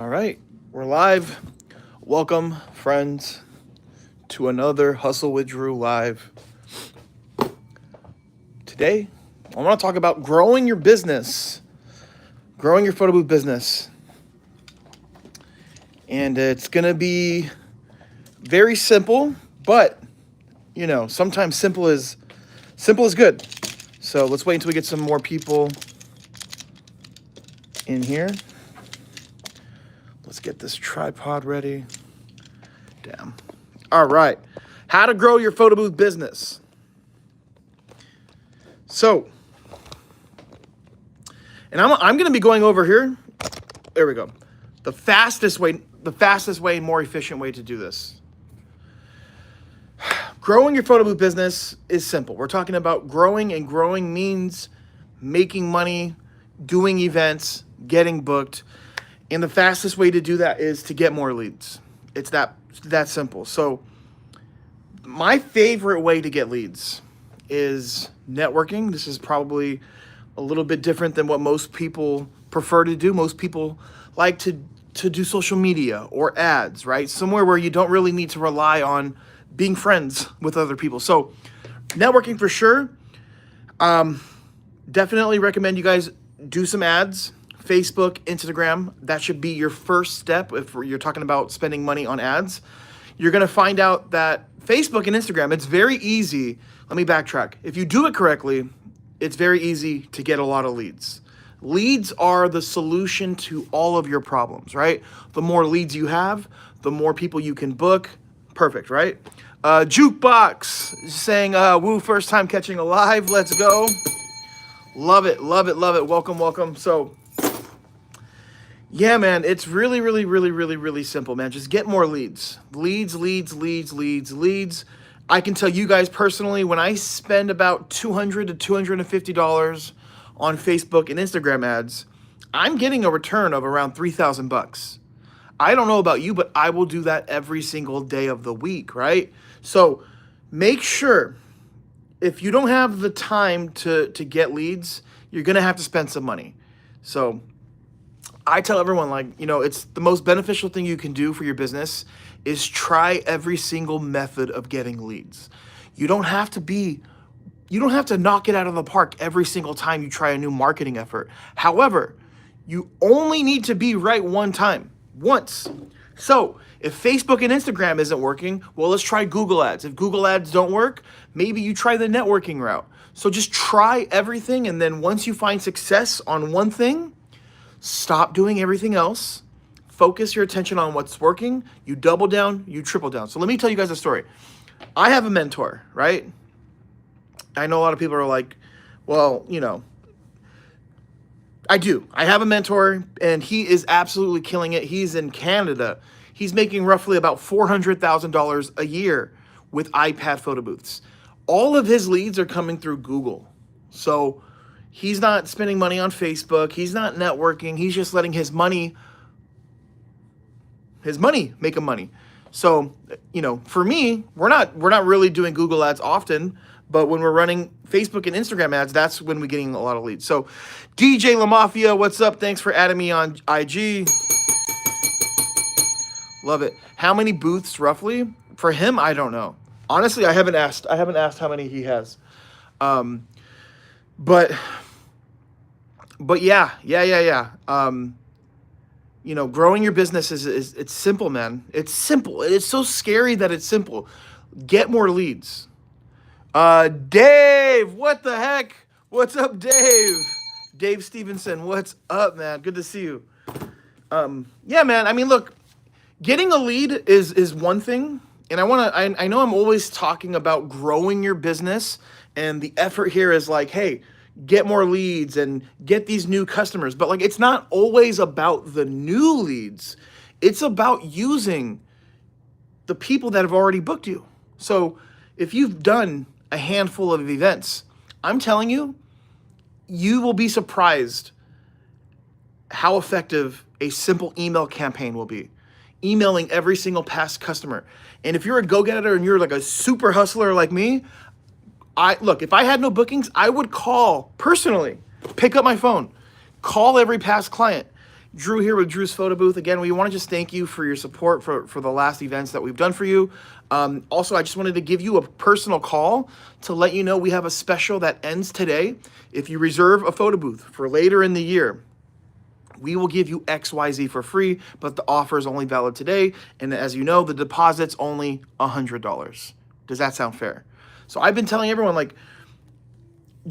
All right, we're live. Welcome, friends, to another Hustle with Drew live. Today, I want to talk about growing your business, growing your photo booth business. And it's going to be very simple, but sometimes simple is good. So let's wait until we get some more people in here. Let's get this tripod ready. Damn. All right. How to grow your photo booth business. So, and I'm going to be going over here. There we go. The fastest way, more efficient way to do this. Growing your photo booth business is simple. We're talking about growing, and growing means making money, doing events, getting booked. And the fastest way to do that is to get more leads. It's that simple. So my favorite way to get leads is networking. This is probably a little bit different than what most people prefer to do. Most people like to do social media or ads, right? Somewhere where you don't really need to rely on being friends with other people. So networking for sure. Definitely recommend you guys do some ads. Facebook, Instagram, that should be your first step if you're talking about spending money on ads. You're going to find out that Facebook and Instagram, it's very easy. Let me backtrack. If you do it correctly, it's very easy to get a lot of leads. Leads are the solution to all of your problems, right? The more leads you have, the more people you can book. Perfect, right? Jukebox saying, woo, first time catching a live. Let's go. Love it, love it, love it. Welcome, welcome. So, yeah, man, it's really simple, man. Just get more leads. Leads. I can tell you guys personally, when I spend about $200 to $250 on Facebook and Instagram ads, I'm getting a return of around $3,000. I don't know about you, but I will do that every single day of the week, right? So make sure, if you don't have the time to get leads, you're going to have to spend some money. So I tell everyone, it's the most beneficial thing you can do for your business is try every single method of getting leads. You don't have to knock it out of the park every single time you try a new marketing effort. However, you only need to be right once. So if Facebook and Instagram isn't working, well, let's try Google Ads. If Google Ads don't work, maybe you try the networking route. So just try everything, and then once you find success on one thing, stop doing everything else. Focus your attention on what's working. You double down, you triple down. So let me tell you guys a story. I have a mentor, right? I know a lot of people are like, well, I do. I have a mentor, and he is absolutely killing it. He's in Canada. He's making roughly about $400,000 a year with iPad photo booths. All of his leads are coming through Google. So he's not spending money on Facebook. He's not networking. He's just letting his money make him money. So, for me, we're not really doing Google ads often, but when we're running Facebook and Instagram ads, that's when we're getting a lot of leads. So DJ La Mafia, what's up? Thanks for adding me on IG. Love it. How many booths roughly? For him, I don't know. Honestly, I haven't asked how many he has. But yeah. Growing your business is it's simple, man. It's simple. It's so scary that it's simple. Get more leads. Dave, what the heck? What's up, Dave? Dave Stevenson, what's up, man? Good to see you. Yeah, man. I mean, look, getting a lead is one thing, and I know I'm always talking about growing your business, and the effort here is like, hey, get more leads and get these new customers. But it's not always about the new leads. It's about using the people that have already booked you. So if you've done a handful of events, I'm telling you, you will be surprised how effective a simple email campaign will be. Emailing every single past customer. And if you're a go-getter and you're like a super hustler like me, if I had no bookings, I would call personally, pick up my phone, call every past client, Drew here with Drew's Photo Booth. Again, we want to just thank you for your support for the last events that we've done for you. Also, I just wanted to give you a personal call to let you know we have a special that ends today. If you reserve a photo booth for later in the year, we will give you XYZ for free, but the offer is only valid today. And as you know, the deposit's only $100. Does that sound fair? So I've been telling everyone, like,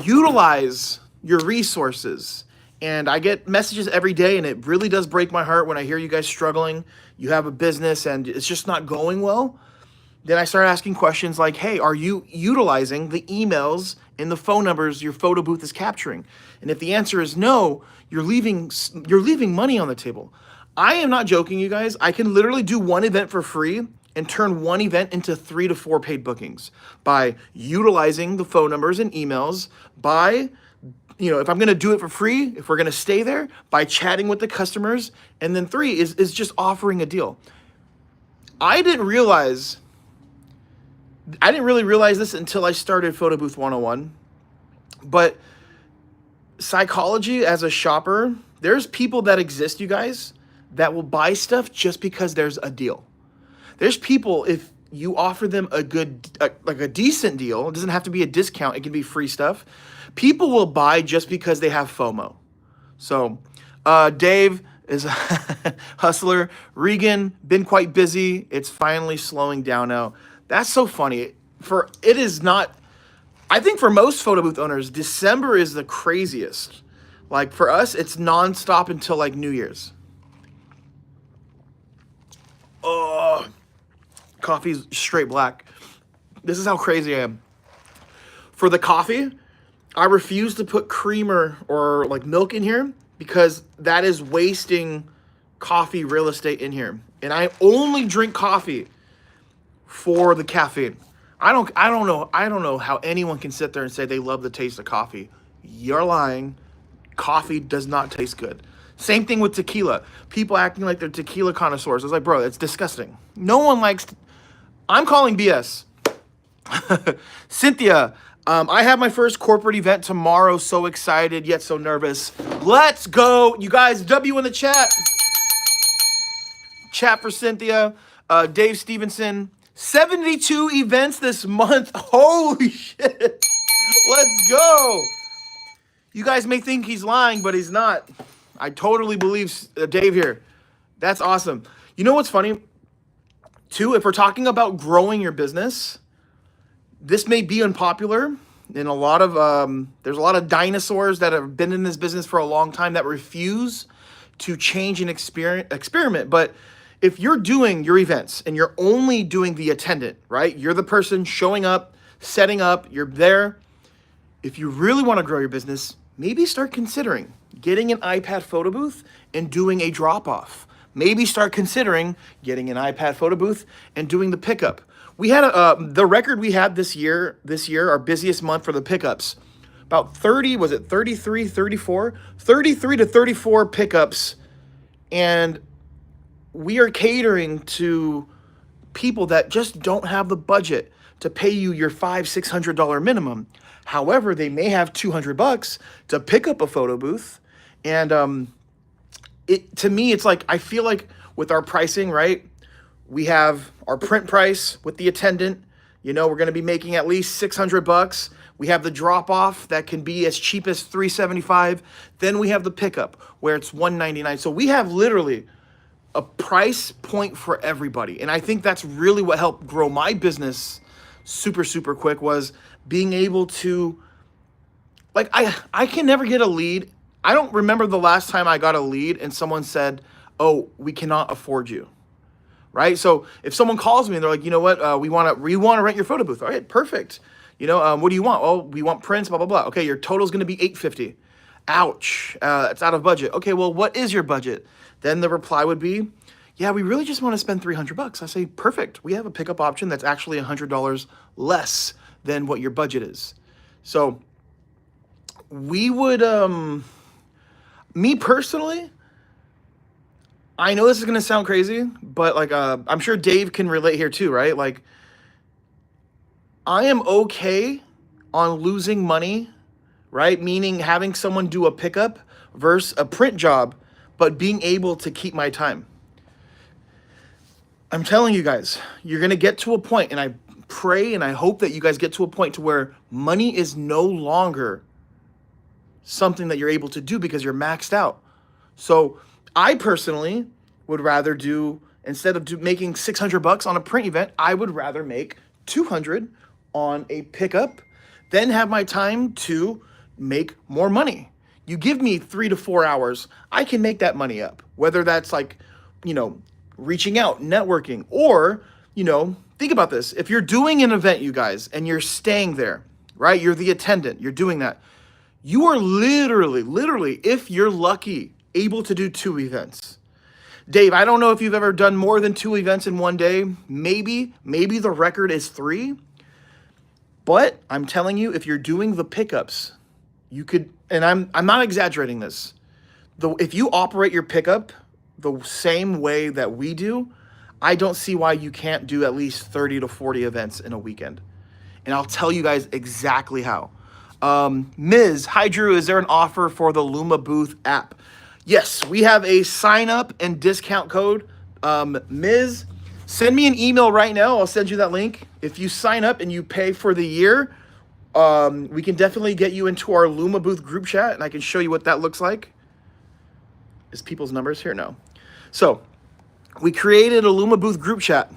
utilize your resources. And I get messages every day, and it really does break my heart when I hear you guys struggling. You have a business and it's just not going well. Then I start asking questions like, hey, are you utilizing the emails and the phone numbers your photo booth is capturing? And if the answer is no, you're leaving money on the table. I am not joking, you guys. I can literally do one event for free and turn one event into 3 to 4 paid bookings by utilizing the phone numbers and emails, by, if I'm going to do it for free, if we're going to stay there, by chatting with the customers. And then 3 is just offering a deal. I didn't really realize this until I started Photo Booth 101. But psychology as a shopper, there's people that exist, you guys, that will buy stuff just because there's a deal. There's people, if you offer them a decent deal, it doesn't have to be a discount, it can be free stuff. People will buy just because they have FOMO. So Dave is a hustler. Regan, been quite busy. It's finally slowing down now. That's so funny. I think for most photo booth owners, December is the craziest. Like for us, it's nonstop until like New Year's. Oh, coffee's straight black. This is how crazy I am. For the coffee, I refuse to put creamer or like milk in here because that is wasting coffee real estate in here. And I only drink coffee for the caffeine. I don't know how anyone can sit there and say they love the taste of coffee. You're lying. Coffee does not taste good. Same thing with tequila. People acting like they're tequila connoisseurs. It's like, bro, it's disgusting. No one likes. I'm calling BS. Cynthia, I have my first corporate event tomorrow. So excited, yet so nervous. Let's go. You guys, W in the chat. Chat for Cynthia. Dave Stevenson. 72 events this month. Holy shit. Let's go. You guys may think he's lying, but he's not. I totally believe Dave here. That's awesome. You know what's funny? Too, if we're talking about growing your business, this may be unpopular. In a lot of there's a lot of dinosaurs that have been in this business for a long time that refuse to change and experiment. But if you're doing your events and you're only doing the attendant, right? You're the person showing up, setting up, you're there. If you really want to grow your business, maybe start considering getting an iPad photo booth and doing a drop-off. Maybe start considering getting an iPad photo booth and doing the pickup. We had the record we had this year, our busiest month for the pickups. About 33 to 34 pickups. And we are catering to people that just don't have the budget to pay you your $500-$600 minimum. However, they may have $200 to pick up a photo booth. And to me, it's like, I feel like with our pricing, right? We have our print price with the attendant. We're going to be making at least $600. We have the drop off that can be as cheap as $375. Then we have the pickup where it's $199. So we have literally a price point for everybody. And I think that's really what helped grow my business super, super quick, was being able to, like, I can never get a lead. I don't remember the last time I got a lead and someone said, oh, we cannot afford you, right? So if someone calls me and they're like, you know what, we want to rent your photo booth. All right, perfect. What do you want? Oh, we want prints, blah, blah, blah. Okay, your total is going to be $850. Ouch, it's out of budget. Okay, well, what is your budget? Then the reply would be, yeah, we really just want to spend $300. I say, perfect. We have a pickup option that's actually $100 less than what your budget is. So we would, me personally, I know this is going to sound crazy, but like, I'm sure Dave can relate here too, right? Like, I am okay on losing money, right? Meaning having someone do a pickup versus a print job. but being able to keep my time. I'm telling you guys, you're going to get to a point, and I pray and I hope that you guys get to a point to where money is no longer something that you're able to do because you're maxed out. So I personally would rather do, instead of making $600 on a print event, I would rather make 200 on a pickup, then have my time to make more money. You give me 3 to 4 hours, I can make that money up. Whether that's like, reaching out, networking, or, think about this. If you're doing an event, you guys, and you're staying there, right? You're the attendant, you're doing that. You are literally, if you're lucky, able to do 2 events. Dave, I don't know if you've ever done more than 2 events in one day. Maybe the record is 3. But I'm telling you, if you're doing the pickups, you could, and I'm not exaggerating this. If you operate your pickup the same way that we do, I don't see why you can't do at least 30 to 40 events in a weekend. And I'll tell you guys exactly how. Ms. Hi Drew, is there an offer for the Luma Booth app? Yes, we have a sign up and discount code. Ms., send me an email right now. I'll send you that link. If you sign up and you pay for the year, we can definitely get you into our Luma Booth group chat, and I can show you what that looks like. Is people's numbers here? No. So we created a Luma Booth group chat.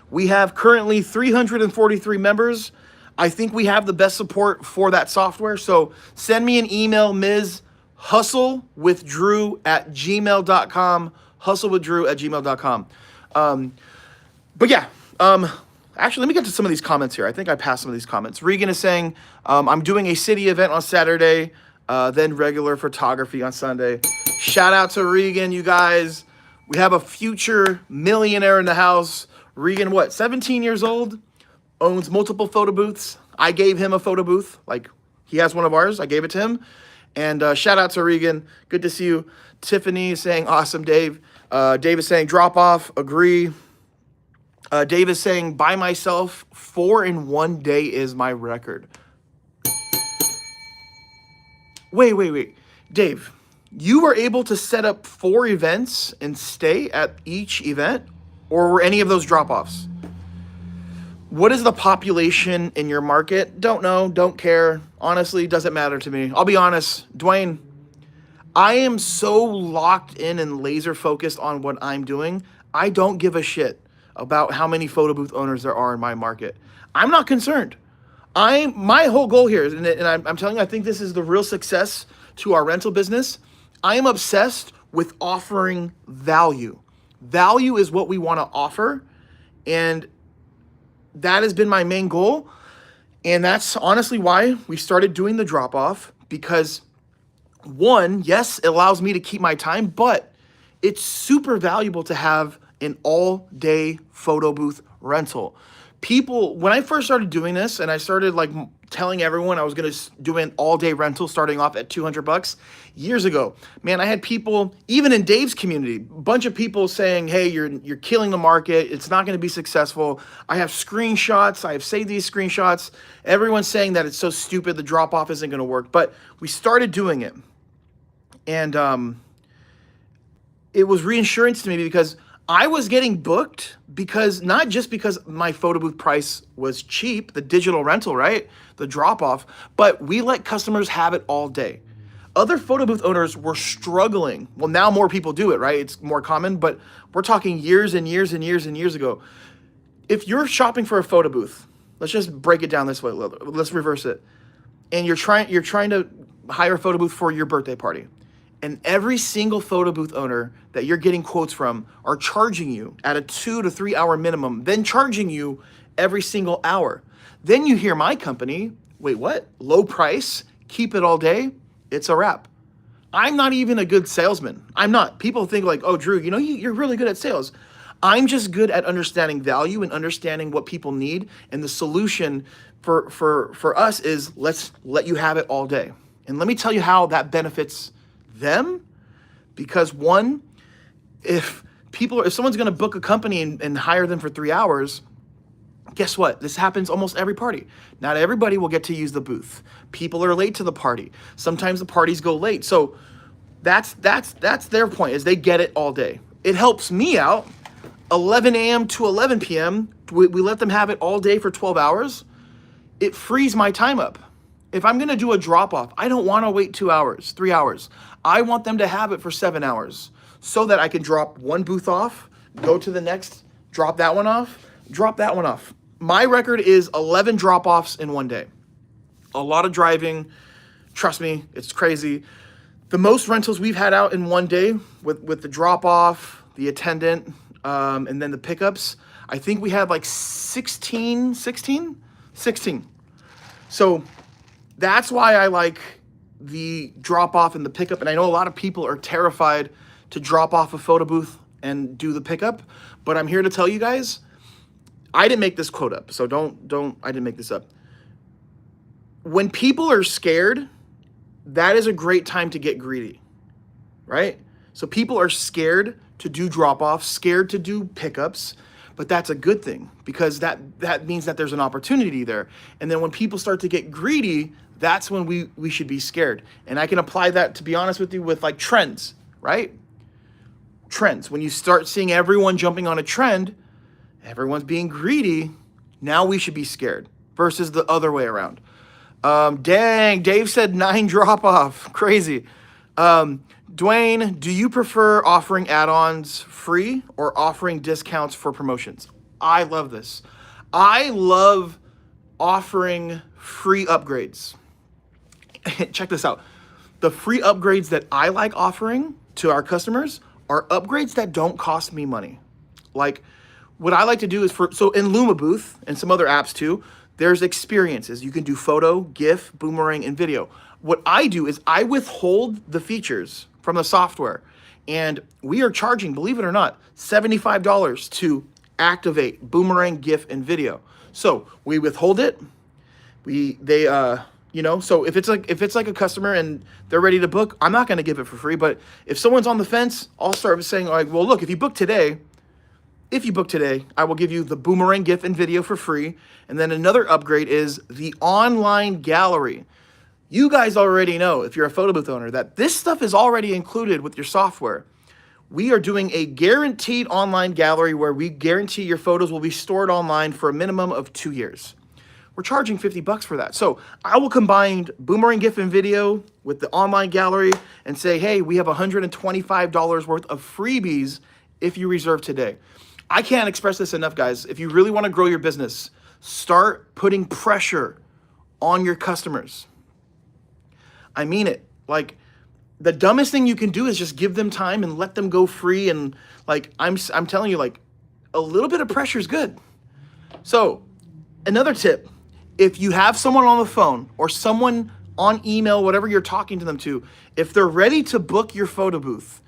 We have currently 343 members. I think we have the best support for that software. So send me an email, Ms. hustlewithdrew@gmail.com. hustlewithdrew@gmail.com. But yeah, actually, let me get to some of these comments here. I think I passed some of these comments. Regan is saying, I'm doing a city event on Saturday, then regular photography on Sunday. Shout out to Regan, you guys. We have a future millionaire in the house. Regan, 17 years old? Owns multiple photo booths. I gave him a photo booth. Like, he has one of ours. I gave it to him. And shout out to Regan. Good to see you. Tiffany is saying, awesome, Dave. Dave is saying, drop off. Agree. Dave is saying, by myself, 4 in 1 day is my record. Wait. Dave, you were able to set up 4 events and stay at each event? Or were any of those drop-offs? What is the population in your market? Don't know, don't care. Honestly, doesn't matter to me. I'll be honest, Dwayne, I am so locked in and laser focused on what I'm doing. I don't give a shit about how many photo booth owners there are in my market. I'm not concerned. My whole goal here is, and I'm telling you, I think this is the real success to our rental business. I am obsessed with offering value. Value is what we want to offer, and that has been my main goal. And that's honestly why we started doing the drop-off, because 1, yes, it allows me to keep my time, but it's super valuable to have an all-day photo booth rental. People, when I first started doing this and I started telling everyone I was going to do an all-day rental starting off at $200 years ago, man, I had people, even in Dave's community, a bunch of people saying, hey, you're killing the market. It's not going to be successful. I have screenshots. I have saved these screenshots. Everyone's saying that it's so stupid. The drop-off isn't going to work. But we started doing it. And it was reinsurance to me, because I was getting booked because, not just because my photo booth price was cheap, the digital rental, right? The drop off, but we let customers have it all day. Other photo booth owners were struggling. Well, now more people do it, right? It's more common, but we're talking years and years and years and years ago. If you're shopping for a photo booth, let's just break it down this way. Let's reverse it. And you're trying to hire a photo booth for your birthday party. And every single photo booth owner that you're getting quotes from are charging you at a 2 to 3 hour minimum, then charging you every single hour. Then you hear my company, wait, what? Low price, keep it all day? It's a wrap. I'm not even a good salesman. I'm not. People think oh, Drew, you're really good at sales. I'm just good at understanding value and understanding what people need. And the solution for us is, let's let you have it all day. And let me tell you how that benefits them. Because 1, if someone's going to book a company and hire them for 3 hours, guess what? This happens almost every party. Not everybody will get to use the booth. People are late to the party. Sometimes the parties go late. So That's their point, is they get it all day. It helps me out. 11 a.m. to 11 p.m. We let them have it all day for 12 hours. It frees my time up. If I'm gonna do a drop off, I don't want to wait 2 hours, 3 hours. I want them to have it for 7 hours so that I can drop one booth off, go to the next, drop that one off, drop that one off. My record is 11 drop offs in one day. A lot of driving. Trust me, it's crazy. The most rentals we've had out in one day with the drop off, the attendant, and then the pickups, I think we had like 16. So that's why I like the drop off and the pickup. And I know a lot of people are terrified to drop off a photo booth and do the pickup, but I'm here to tell you guys, I didn't make this quote up. So I didn't make this up. When people are scared, that is a great time to get greedy, right? So people are scared to do drop-offs, scared to do pickups, but that's a good thing because that means that there's an opportunity there. And then when people start to get greedy, that's when we should be scared. And I can apply that, to be honest with you, with like trends, right? Trends. When you start seeing everyone jumping on a trend, everyone's being greedy, now we should be scared versus the other way around. Dang, Dave said 9 drop off. Crazy. Dwayne, do you prefer offering add-ons free or offering discounts for promotions? I love this. I love offering free upgrades. Check this out. The free upgrades that I like offering to our customers are upgrades that don't cost me money. Like, what I like to do is so in Luma Booth and some other apps too, there's experiences. You can do photo, GIF, boomerang, and video. What I do is I withhold the features from the software. And we are charging, believe it or not, $75 to activate boomerang, GIF, and video. So we withhold it. So if it's like a customer and they're ready to book, I'm not gonna give it for free. But if someone's on the fence, I'll start saying like, well, look, if you book today, I will give you the boomerang, GIF, and video for free. And then another upgrade is the online gallery. You guys already know, if you're a photo booth owner, that this stuff is already included with your software. We are doing a guaranteed online gallery where we guarantee your photos will be stored online for a minimum of 2 years. We're charging $50 for that. So I will combine boomerang, GIF, and video with the online gallery and say, hey, we have $125 worth of freebies if you reserve today. I can't express this enough, guys. If you really want to grow your business, start putting pressure on your customers. I mean it. Like, the dumbest thing you can do is just give them time and let them go free. And like, I'm telling you, like, a little bit of pressure is good. So another tip, if you have someone on the phone or someone on email, whatever you're talking to them to, if they're ready to book your photo booth,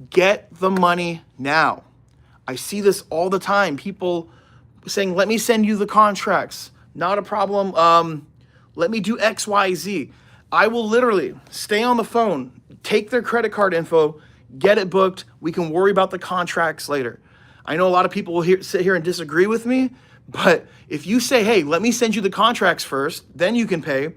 get the money now. I see this all the time. People saying, let me send you the contracts. Not a problem. Let me do X, Y, Z. I will literally stay on the phone, take their credit card info, get it booked. We can worry about the contracts later. I know a lot of people will sit here and disagree with me, but if you say, hey, let me send you the contracts first, then you can pay,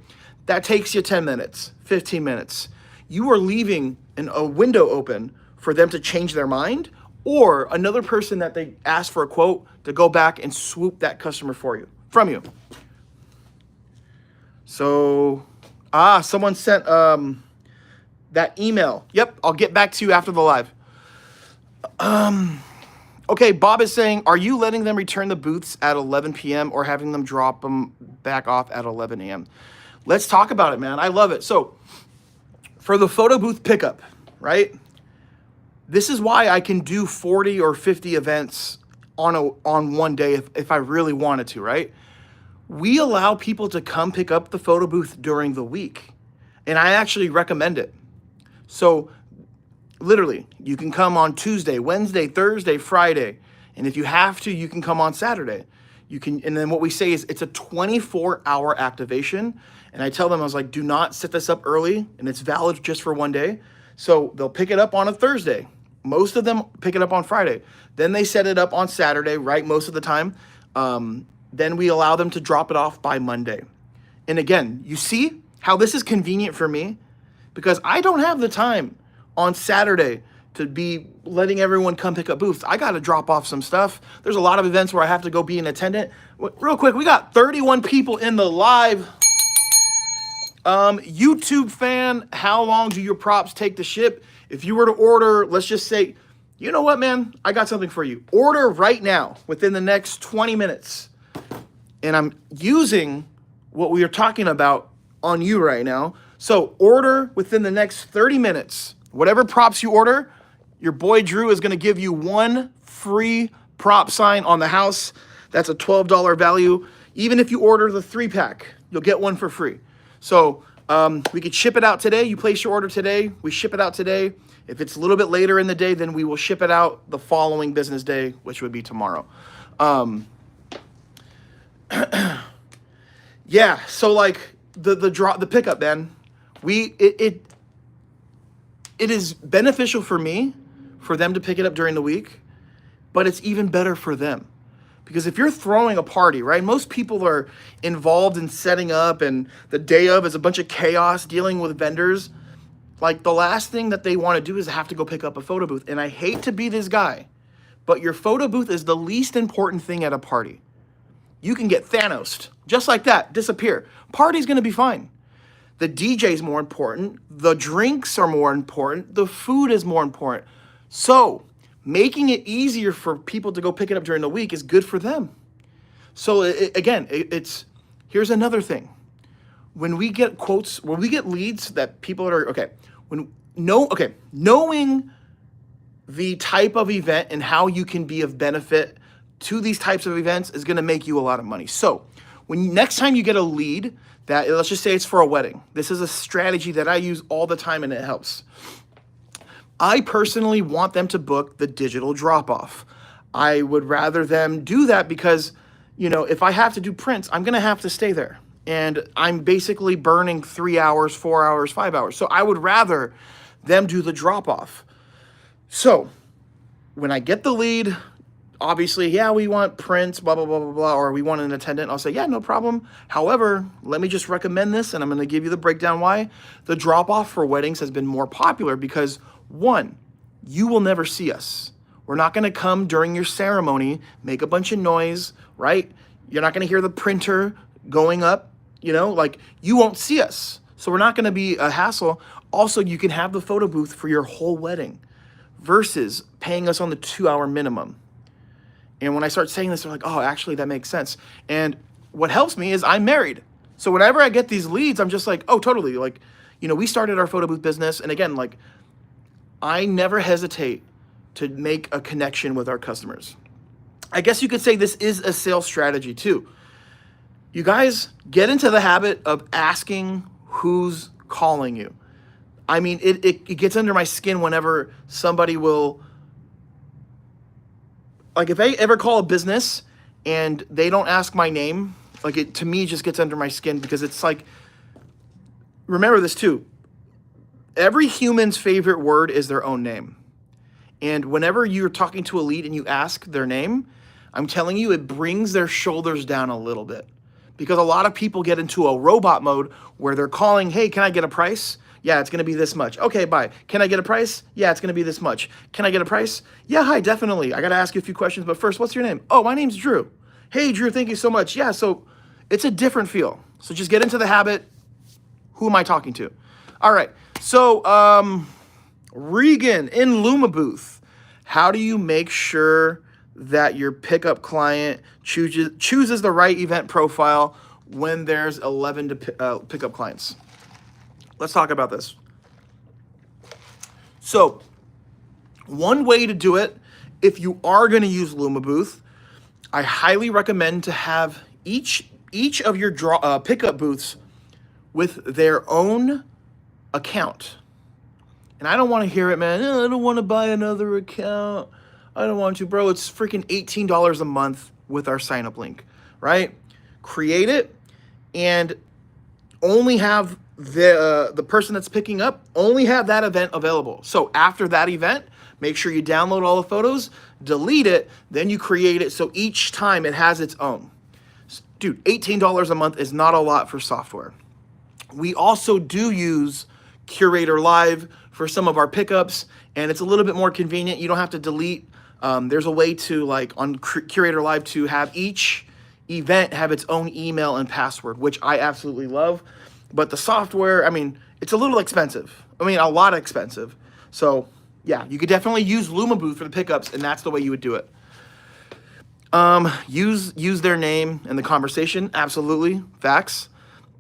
that takes you 10 minutes, 15 minutes. You are leaving a window open for them to change their mind, or another person that they asked for a quote to go back and swoop that customer from you. So, someone sent that email. Yep, I'll get back to you after the live. Okay, Bob is saying, are you letting them return the booths at 11 p.m. or having them drop them back off at 11 a.m.? Let's talk about it, man. I love it. So, for the photo booth pickup, right? This is why I can do 40 or 50 events on one day if I really wanted to, right? We allow people to come pick up the photo booth during the week, and I actually recommend it. So literally, you can come on Tuesday, Wednesday, Thursday, Friday, and if you have to, you can come on Saturday. And then what we say is it's a 24-hour activation, and I tell them, I was like, do not set this up early, and it's valid just for one day. So they'll pick it up on a Thursday. Most of them pick it up on Friday. Then they set it up on Saturday, right, most of the time. Then we allow them to drop it off by Monday. And again, you see how this is convenient for me? Because I don't have the time on Saturday to be letting everyone come pick up booths. I got to drop off some stuff. There's a lot of events where I have to go be an attendant. Real quick, we got 31 people in the live. YouTube fan, how long do your props take to ship? If you were to order, let's just say, you know what, man? I got something for you. Order right now within the next 20 minutes. And I'm using what we are talking about on you right now. So order within the next 30 minutes. Whatever props you order, your boy Drew is going to give you one free prop sign on the house. That's a $12 value. Even if you order the 3-pack, you'll get one for free. So we could ship it out today. You place your order today. We ship it out today. If it's a little bit later in the day, then we will ship it out the following business day, which would be tomorrow. Yeah, so like the pickup, man. It is beneficial for me, for them to pick it up during the week, but it's even better for them. Because if you're throwing a party, right? Most people are involved in setting up, and the day of is a bunch of chaos dealing with vendors. Like, the last thing that they want to do is have to go pick up a photo booth. And I hate to be this guy, but your photo booth is the least important thing at a party. You can get Thanos, just like that, disappear. Party's going to be fine. The DJ's more important. The drinks are more important. The food is more important. So making it easier for people to go pick it up during the week is good for them. So here's another thing. When we get quotes, when we get leads that people are, knowing the type of event and how you can be of benefit to these types of events is going to make you a lot of money. So next time you get a lead that, let's just say it's for a wedding. This is a strategy that I use all the time and it helps. I personally want them to book the digital drop-off. I would rather them do that because, if I have to do prints, I'm going to have to stay there. And I'm basically burning 3 hours, 4 hours, 5 hours. So I would rather them do the drop-off. So when I get the lead, obviously, yeah, we want prints, blah, blah, blah, blah, blah, or we want an attendant. I'll say, yeah, no problem. However, let me just recommend this, and I'm going to give you the breakdown why. The drop-off for weddings has been more popular because, one, you will never see us. We're not going to come during your ceremony, make a bunch of noise, right? You're not going to hear the printer going up, you won't see us. So we're not going to be a hassle. Also, you can have the photo booth for your whole wedding versus paying us on the 2-hour minimum. And when I start saying this, they're like, oh, actually, that makes sense. And what helps me is I'm married. So whenever I get these leads, I'm just like, oh, totally. Like, we started our photo booth business. And again, like, I never hesitate to make a connection with our customers. I guess you could say this is a sales strategy too. You guys get into the habit of asking who's calling you. I mean, it gets under my skin whenever somebody will, like, if I ever call a business and they don't ask my name, like, it to me just gets under my skin because it's like, remember this too. Every human's favorite word is their own name. And whenever you're talking to a lead and you ask their name, I'm telling you, it brings their shoulders down a little bit. Because a lot of people get into a robot mode where they're calling, hey, can I get a price? Yeah, it's going to be this much. Okay, bye. Can I get a price? Yeah, it's going to be this much. Can I get a price? Yeah, hi, definitely. I got to ask you a few questions. But first, what's your name? Oh, my name's Drew. Hey, Drew, thank you so much. Yeah, so it's a different feel. So just get into the habit. Who am I talking to? All right. So Regan in Luma booth. How do you make sure that your pickup client chooses the right event profile when there's 11 pickup clients? Let's talk about this. So one way to do it, if you are going to use Luma booth, I highly recommend to have each of your pickup booths with their own account. And I don't want to hear it, man. I don't want to buy another account. I don't want to, bro. It's freaking $18 a month with our sign up link, right? Create it and only have the person that's picking up only have that event available. So after that event, make sure you download all the photos, delete it, then you create it so each time it has its own. Dude, $18 a month is not a lot for software. We also do use Curator Live for some of our pickups, and it's a little bit more convenient. You don't have to delete. There's a way to, like, on Curator Live, to have each event have its own email and password, which I absolutely love. But the software, I mean, it's a little expensive. I mean, a lot expensive. So yeah, you could definitely use LumaBooth for the pickups, and that's the way you would do it. Use their name in the conversation. Absolutely. Facts.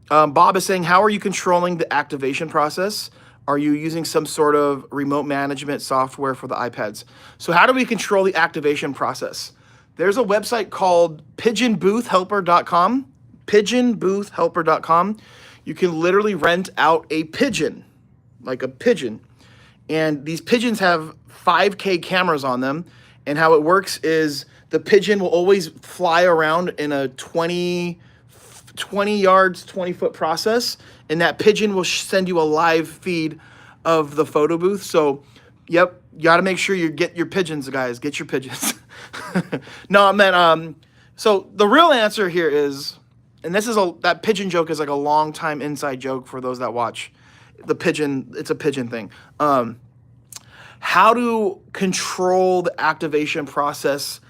Bob is saying, how are you controlling the activation process? Are you using some sort of remote management software for the iPads? So how do we control the activation process? There's a website called pigeonboothhelper.com. Pigeonboothhelper.com. You can literally rent out a pigeon, like a pigeon. And these pigeons have 5K cameras on them. And how it works is the pigeon will always fly around in a 20 yards, 20-foot process. And that pigeon will send you a live feed of the photo booth. So, yep, you got to make sure you get your pigeons, guys. Get your pigeons. No, man. So the real answer here is, and this is that pigeon joke is like a long time inside joke for those that watch the pigeon. It's a pigeon thing. How to control the activation process,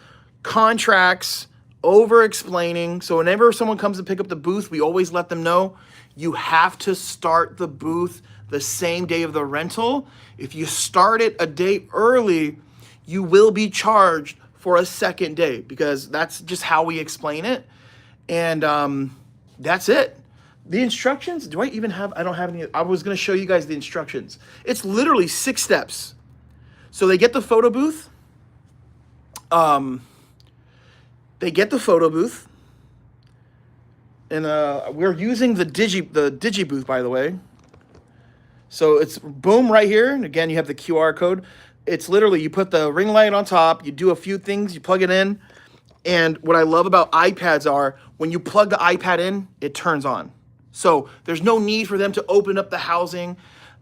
contracts, over-explaining. So whenever someone comes to pick up the booth, we always let them know you have to start the booth the same day of the rental. If you start it a day early, you will be charged for a second day, because that's just how we explain it. And that's it. The instructions, I don't have any. I was going to show you guys the instructions. It's literally 6 steps. So they get the photo booth. And we're using the Digi booth, by the way. So it's boom right here. And again, you have the QR code. It's literally, you put the ring light on top, you do a few things, you plug it in. And what I love about iPads are, when you plug the iPad in, it turns on. So there's no need for them to open up the housing.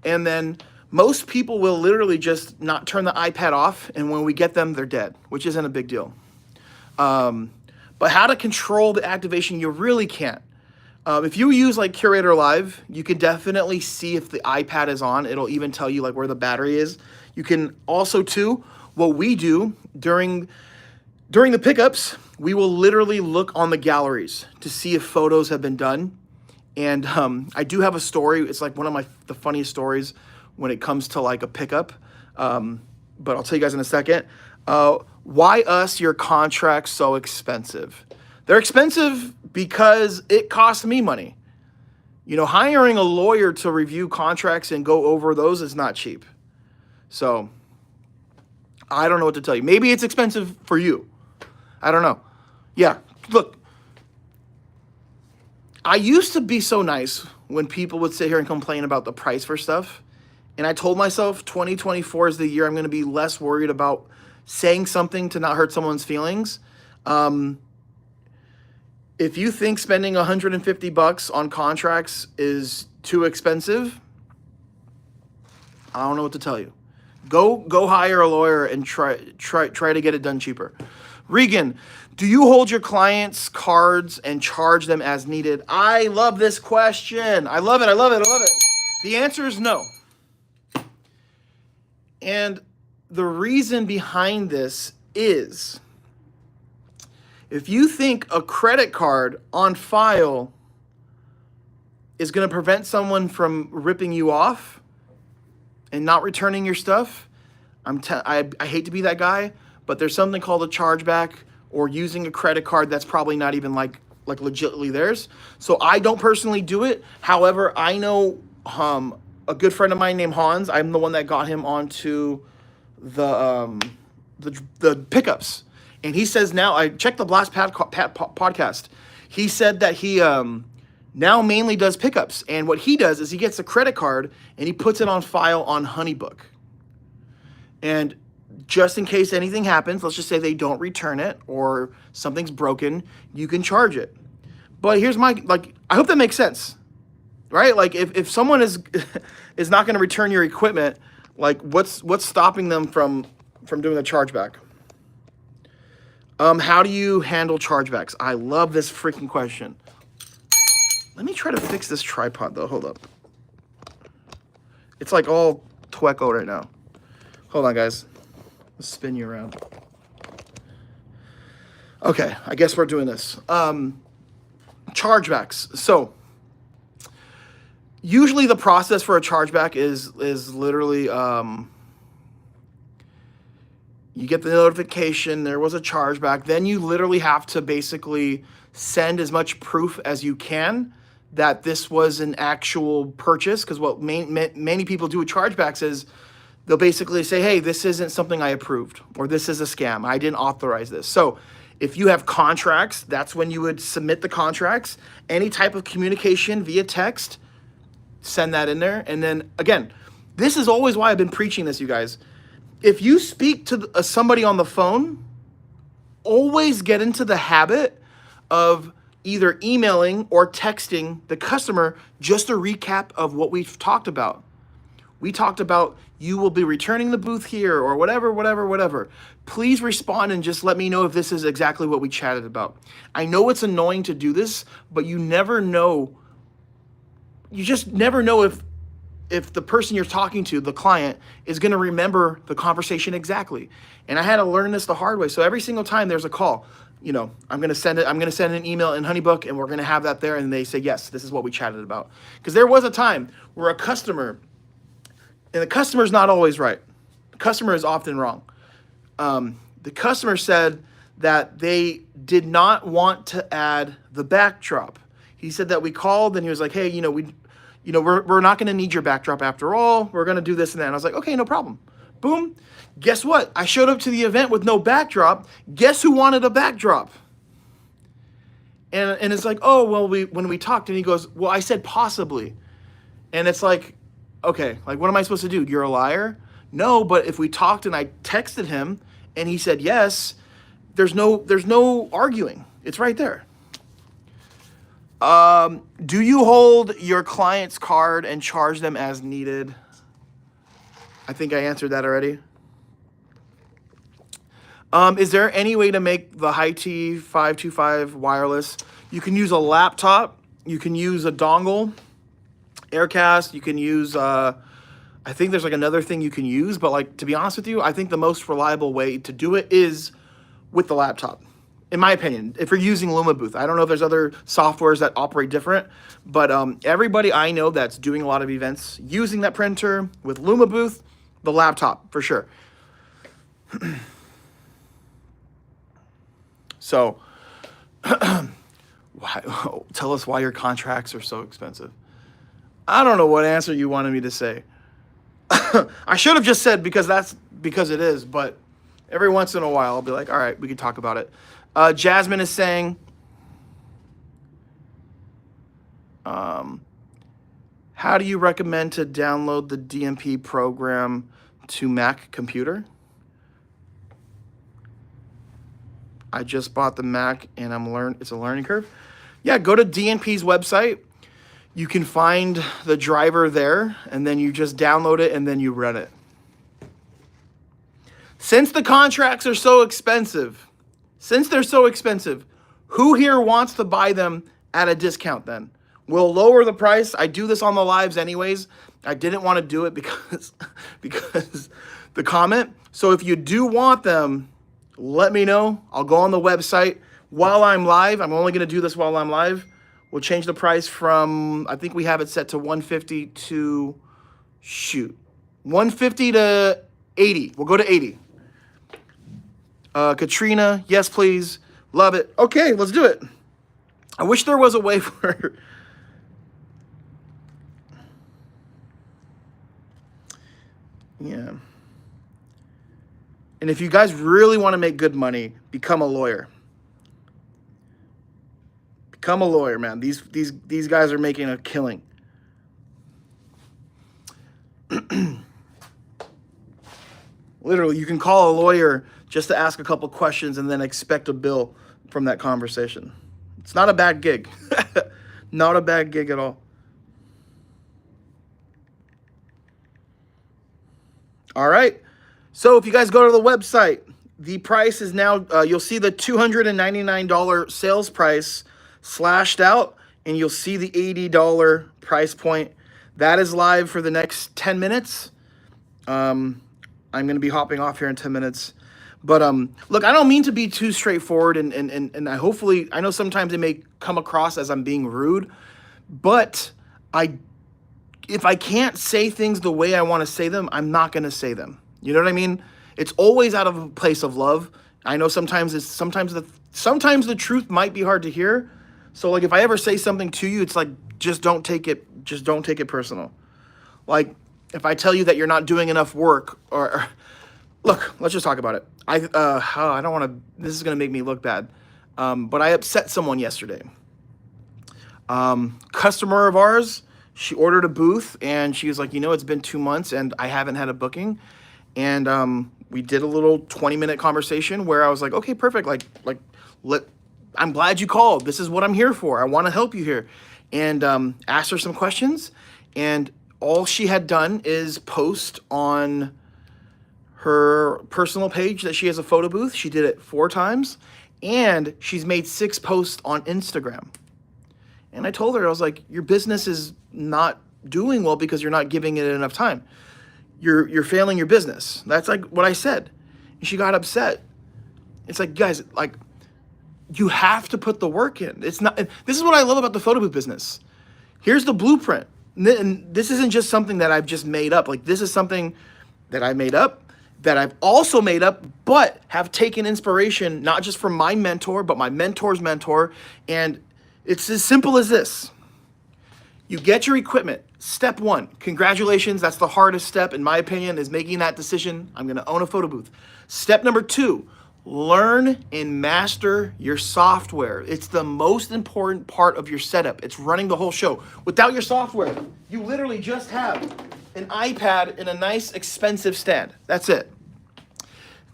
And then most people will literally just not turn the iPad off. And when we get them, they're dead, which isn't a big deal. But how to control the activation, you really can't. If you use like Curator Live, you can definitely see if the iPad is on. It'll even tell you like where the battery is. You can also too, what we do during the pickups, we will literally look on the galleries to see if photos have been done. And I do have a story. It's like one of the funniest stories when it comes to like a pickup. But I'll tell you guys in a second. Why your contracts so expensive? They're expensive because it costs me money. You know, hiring a lawyer to review contracts and go over those is not cheap. So I don't know what to tell you. Maybe it's expensive for you. I don't know. Yeah, look, I used to be so nice when people would sit here and complain about the price for stuff. And I told myself 2024 is the year I'm going to be less worried about saying something to not hurt someone's feelings. If you think spending $150 on contracts is too expensive, I don't know what to tell you. Go hire a lawyer and try to get it done cheaper. Regan, do you hold your clients' cards and charge them as needed? I love this question. I love it. The answer is no. And the reason behind this is, if you think a credit card on file is going to prevent someone from ripping you off and not returning your stuff, I hate to be that guy, but there's something called a chargeback, or using a credit card that's probably not even like legitimately theirs. So I don't personally do it. However, I know a good friend of mine named Hans. I'm the one that got him onto the pickups. And he says now, I checked the last podcast. He said that he now mainly does pickups. And what he does is he gets a credit card and he puts it on file on Honeybook. And just in case anything happens, let's just say they don't return it or something's broken, you can charge it. But here's I hope that makes sense, right? Like if someone is not going to return your equipment, like what's stopping them from doing a chargeback? How do you handle chargebacks? I love this freaking question. Let me try to fix this tripod though. Hold up. It's like all Tueco right now. Hold on, guys. Let's spin you around. Okay, I guess we're doing this. Chargebacks. So usually the process for a chargeback is literally you get the notification there was a chargeback. Then you literally have to basically send as much proof as you can that this was an actual purchase. Because what many people do with chargebacks is they'll basically say, hey, this isn't something I approved, or this is a scam. I didn't authorize this. So if you have contracts, that's when you would submit the contracts. Any type of communication via text, send that in there. And then again, this is always why I've been preaching this, you guys. If you speak to somebody on the phone, always get into the habit of either emailing or texting the customer just a recap of what we've talked about. We talked about you will be returning the booth here or whatever. Please respond and just let me know if this is exactly what we chatted about. I know it's annoying to do this, but you never know. You just never know if the person you're talking to, the client, is going to remember the conversation exactly. And I had to learn this the hard way. So every single time there's a call, you know, I'm going to send an email in Honeybook, and we're going to have that there. And they say, yes, this is what we chatted about. Because there was a time where a customer, and the customer's not always right. The customer is often wrong. The customer said that they did not want to add the backdrop. He said that we called and he was like, hey, we're not going to need your backdrop after all. We're going to do this and that. And I was like, okay, no problem. Boom. Guess what? I showed up to the event with no backdrop. Guess who wanted a backdrop? And it's like, oh, well, when we talked, and he goes, well, I said possibly. And it's like, okay, like, what am I supposed to do? You're a liar? No, but if we talked and I texted him and he said yes, there's no arguing. It's right there. Do you hold your client's card and charge them as needed? I think I answered that already. Is there any way to make the HiTi 525 wireless? You can use a laptop. You can use a dongle, Aircast. You can use, I think there's like another thing you can use, but like, to be honest with you, I think the most reliable way to do it is with the laptop. In my opinion, if you're using LumaBooth. I don't know if there's other softwares that operate different, but everybody I know that's doing a lot of events using that printer with LumaBooth, the laptop for sure. So, tell us why your contracts are so expensive. I don't know what answer you wanted me to say. I should have just said because it is, but every once in a while I'll be like, all right, we can talk about it. Jasmine is saying, how do you recommend to download the DMP program to Mac computer? I just bought the Mac and it's a learning curve. Yeah, go to DNP's website. You can find the driver there, and then you just download it and then you run it. Since the contracts are so expensive, who here wants to buy them at a discount then? We'll lower the price. I do this on the lives anyways. I didn't want to do it because the comment. So if you do want them, let me know. I'll go on the website while I'm live. I'm only going to do this while I'm live. We'll change the price from, I think we have it set to 150 to, 150 to 80. We'll go to 80. Katrina, yes, please. Love it. Okay, let's do it. I wish there was a way for... Yeah. And if you guys really want to make good money, become a lawyer. Become a lawyer, man. These guys are making a killing. Literally, you can call a lawyer just to ask a couple questions and then expect a bill from that conversation. It's not a bad gig. Not a bad gig at all. All right. So if you guys go to the website, the price is now, you'll see the $299 sales price slashed out, and you'll see the $80 price point. That is live for the next 10 minutes. I'm going to be hopping off here in 10 minutes. But look, I don't mean to be too straightforward, and I know sometimes it may come across as I'm being rude, but I if I can't say things the way I want to say them, I'm not going to say them. You know what I mean? It's always out of a place of love. I know sometimes the truth might be hard to hear. So like if I ever say something to you, it's like just don't take it personal. Like if I tell you that you're not doing enough work or look, let's just talk about it. I don't want to this is going to make me look bad. But I upset someone yesterday. Customer of ours, she ordered a booth and she was like, it's been 2 months and I haven't had a booking. And we did a little 20-minute conversation where I was like, okay, perfect. I'm glad you called. This is what I'm here for. I want to help you here. And asked her some questions. And all she had done is post on her personal page that she has a photo booth. She did it 4 times. And she's made 6 posts on Instagram. And I told her, I was like, your business is not doing well because you're not giving it enough time. You're failing your business. That's like what I said. And she got upset. It's like, guys, like, you have to put the work in. It's not, this is what I love about the photo booth business. Here's the blueprint. And this isn't just something that I've just made up. Like, this is something that I made up, that I've also made up, but have taken inspiration, not just from my mentor, but my mentor's mentor. And it's as simple as this. You get your equipment. Step 1, congratulations. That's the hardest step, in my opinion, is making that decision. I'm going to own a photo booth. Step number 2, learn and master your software. It's the most important part of your setup. It's running the whole show. Without your software, you literally just have an iPad and a nice expensive stand. That's it.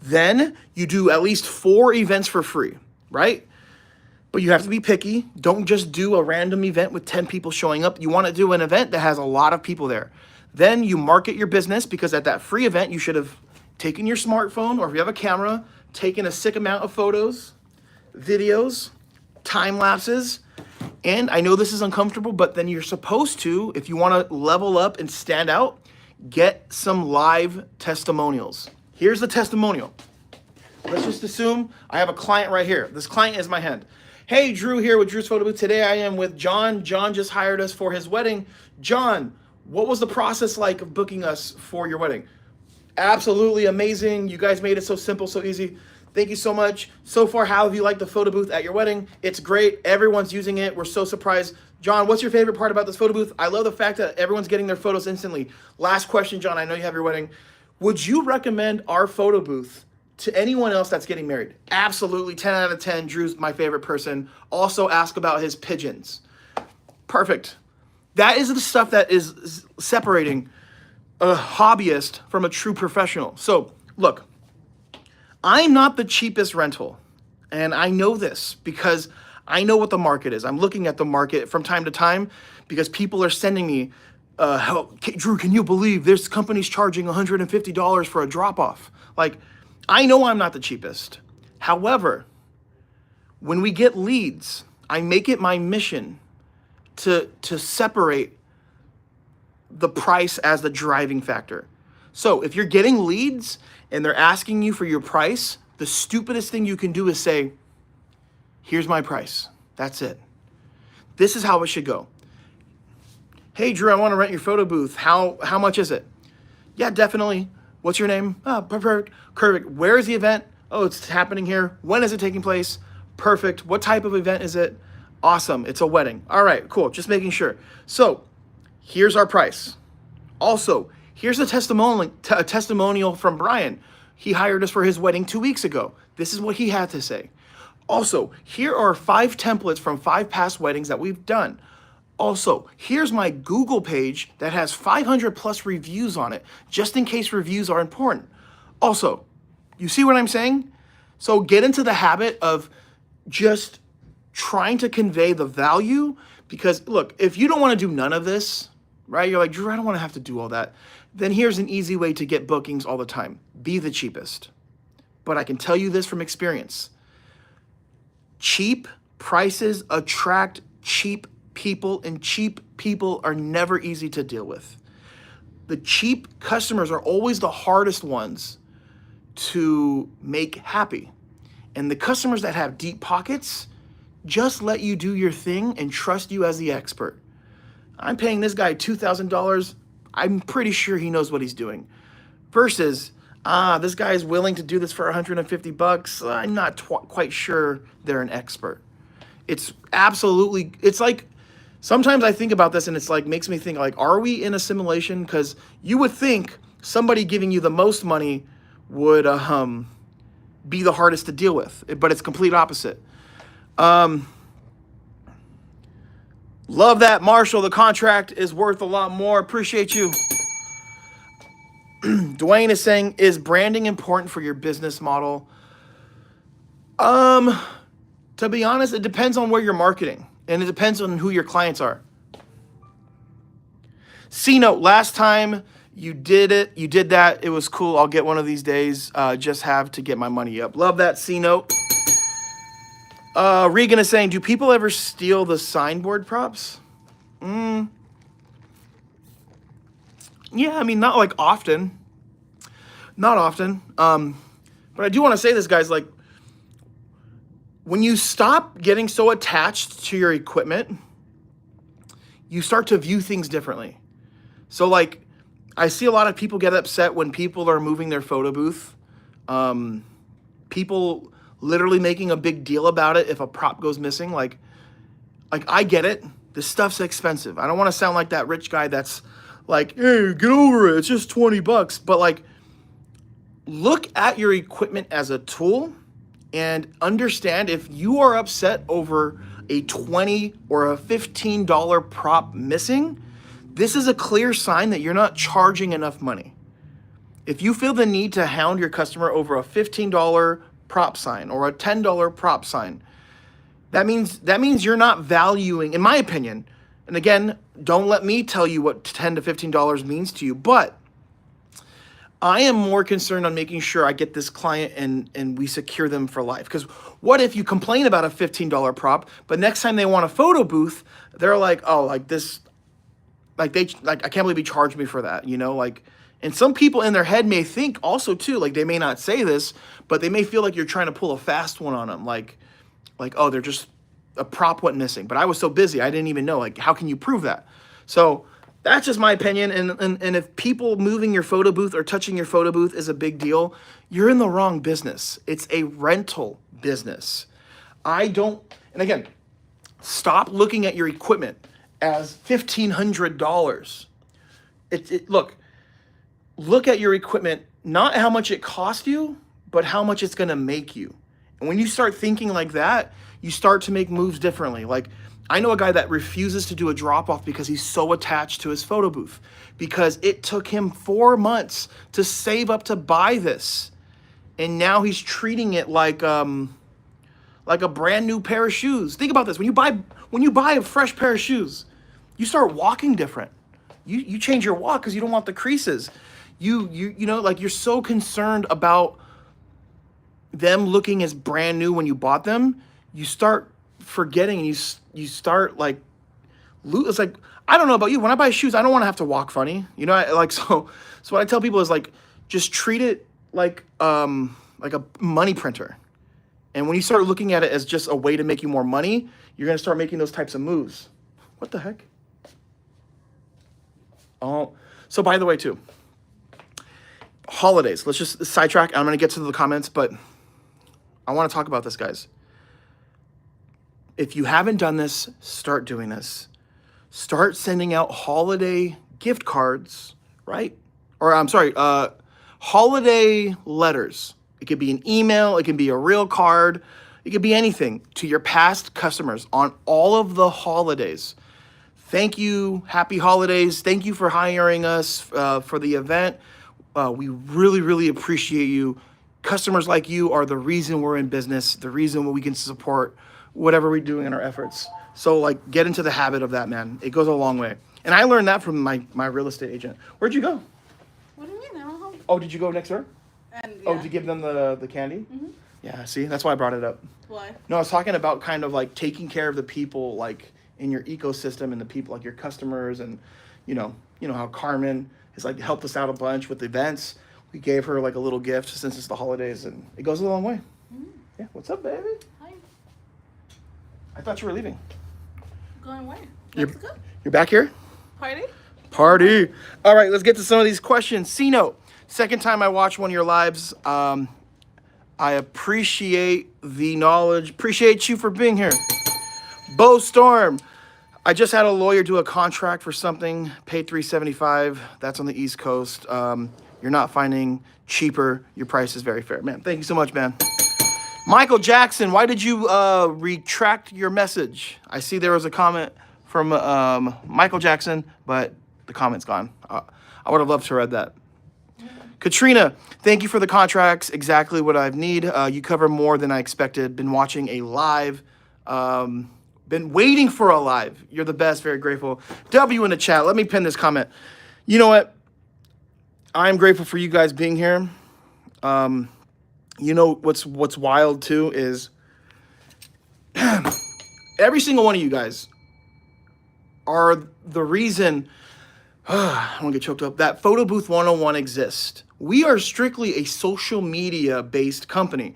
Then you do at least 4 events for free, right? But you have to be picky. Don't just do a random event with 10 people showing up. You want to do an event that has a lot of people there. Then you market your business, because at that free event, you should have taken your smartphone, or if you have a camera, taken a sick amount of photos, videos, time lapses. And I know this is uncomfortable, but then you're supposed to, if you want to level up and stand out, get some live testimonials. Here's the testimonial. Let's just assume I have a client right here. This client is my hand. Hey, Drew here with Drew's Photo Booth. Today I am with John. John just hired us for his wedding. John, what was the process like of booking us for your wedding? Absolutely amazing. You guys made it so simple, so easy. Thank you so much. So far, how have you liked the photo booth at your wedding? It's great. Everyone's using it. We're so surprised. John, what's your favorite part about this photo booth? I love the fact that everyone's getting their photos instantly. Last question, John. I know you have your wedding. Would you recommend our photo booth to anyone else that's getting married? Absolutely, 10 out of 10. Drew's my favorite person. Also ask about his pigeons. Perfect. That is the stuff that is separating a hobbyist from a true professional. So look, I'm not the cheapest rental. And I know this because I know what the market is. I'm looking at the market from time to time because people are sending me, Drew, can you believe this company's charging $150 for a drop-off? Like, I know I'm not the cheapest. However, when we get leads, I make it my mission to separate the price as the driving factor. So if you're getting leads and they're asking you for your price, the stupidest thing you can do is say, here's my price. That's it. This is how it should go. Hey, Drew, I want to rent your photo booth. How much is it? Yeah, definitely. What's your name? Oh, perfect. Where is the event? Oh, it's happening here. When is it taking place? Perfect. What type of event is it? Awesome. It's a wedding. All right, cool. Just making sure. So here's our price. Also, here's a testimonial from Brian. He hired us for his wedding 2 weeks ago. This is what he had to say. Also, here are 5 templates from 5 past weddings that we've done. Also, here's my Google page that has 500 plus reviews on it, just in case reviews are important. Also, you see what I'm saying? So get into the habit of just trying to convey the value, because look, if you don't want to do none of this, right? You're like, Drew, I don't want to have to do all that. Then here's an easy way to get bookings all the time. Be the cheapest. But I can tell you this from experience. Cheap prices attract cheap people, and cheap people are never easy to deal with. The cheap customers are always the hardest ones to make happy. And the customers that have deep pockets just let you do your thing and trust you as the expert. I'm paying this guy $2,000. I'm pretty sure he knows what he's doing. Versus, this guy is willing to do this for 150 bucks. I'm not quite sure they're an expert. It's absolutely, it's like, sometimes I think about this and it's like, makes me think like, are we in a simulation? Because you would think somebody giving you the most money would be the hardest to deal with, but it's complete opposite. Love that, Marshall. The contract is worth a lot more. Appreciate you. Dwayne is saying, is branding important for your business model? To be honest, it depends on where you're marketing, and it depends on who your clients are. C-Note, last time you did that. It was cool. I'll get one of these days. Just have to get my money up. Love that, C-Note. Regan is saying, do people ever steal the signboard props? Yeah, I mean, not like often. Not often. But I do want to say this, guys, like, when you stop getting so attached to your equipment, you start to view things differently. So, like, I see a lot of people get upset when people are moving their photo booth. People literally making a big deal about it if a prop goes missing. Like I get it. This stuff's expensive. I don't want to sound like that rich guy that's like, hey, get over it. It's just $20. But, like, look at your equipment as a tool and understand if you are upset over a $20 or a $15 prop missing, this is a clear sign that you're not charging enough money. If you feel the need to hound your customer over a $15 prop sign or a $10 prop sign, that means you're not valuing, in my opinion, and again, don't let me tell you what $10 to $15 means to you, but I am more concerned on making sure I get this client and we secure them for life. Because what if you complain about a $15 prop, but next time they want a photo booth, they're like, oh, like this, like I can't believe he charged me for that, you know, like. And some people in their head may think also too, like they may not say this, but they may feel like you're trying to pull a fast one on them, like oh, they're just, a prop went missing, but I was so busy I didn't even know. Like, how can you prove that? So that's just my opinion. And if people moving your photo booth or touching your photo booth is a big deal, you're in the wrong business. It's a rental business. And again, stop looking at your equipment as $1,500. Look at your equipment, not how much it cost you, but how much it's gonna make you. And when you start thinking like that, you start to make moves differently. Like, I know a guy that refuses to do a drop-off because he's so attached to his photo booth, because it took him 4 months to save up to buy this. And now he's treating it like a brand new pair of shoes. Think about this. When you buy a fresh pair of shoes, you start walking different. You change your walk because you don't want the creases. You know, like, you're so concerned about them looking as brand new when you bought them, you start forgetting, and you start like, it's like, I don't know about you, when I buy shoes, I don't want to have to walk funny, you know, so what I tell people is like, just treat it like a money printer. And when you start looking at it as just a way to make you more money, you're going to start making those types of moves. What the heck? Oh, so by the way too, holidays, let's just sidetrack. I'm going to get to the comments, but I want to talk about this, guys. If you haven't done this, start doing this. Start sending out holiday gift cards, right? Or I'm sorry, holiday letters. It could be an email, it can be a real card, it could be anything to your past customers on all of the holidays. Thank you, happy holidays. Thank you for hiring us for the event. We really, really appreciate you. Customers like you are the reason we're in business, the reason we can support whatever we're doing in our efforts. So, like, get into the habit of that, man. It goes a long way. And I learned that from my real estate agent. Where'd you go? What do you mean? I don't know. Oh, did you go next door? And, yeah. Oh, to give them the candy? Mm-hmm. Yeah, see, that's why I brought it up. Why? No, I was talking about kind of like taking care of the people like in your ecosystem and the people like your customers, and you know how Carmen has like helped us out a bunch with events. We gave her like a little gift since it's the holidays, and it goes a long way. Yeah, what's up, baby? Hi. I thought you were leaving. Going where? You're, Mexico? you're back here? Party? Party. All right, let's get to some of these questions. Cino, second time I watched one of your lives. I appreciate the knowledge. Appreciate you for being here. Bo Storm, I just had a lawyer do a contract for something, paid $375. That's on the East Coast. You're not finding cheaper. Your price is very fair. Man, thank you so much, man. Michael Jackson, why did you retract your message? I see there was a comment from Michael Jackson, but the comment's gone. I would have loved to read that. Katrina, thank you for the contracts. Exactly what I need. You cover more than I expected. Been watching a live. Been waiting for a live. You're the best. Very grateful. W in the chat. Let me pin this comment. You know what? I'm grateful for you guys being here. You know what's wild too is every single one of you guys are the reason I don't get choked up that Photo Booth 101 exists. We are strictly a social media based company.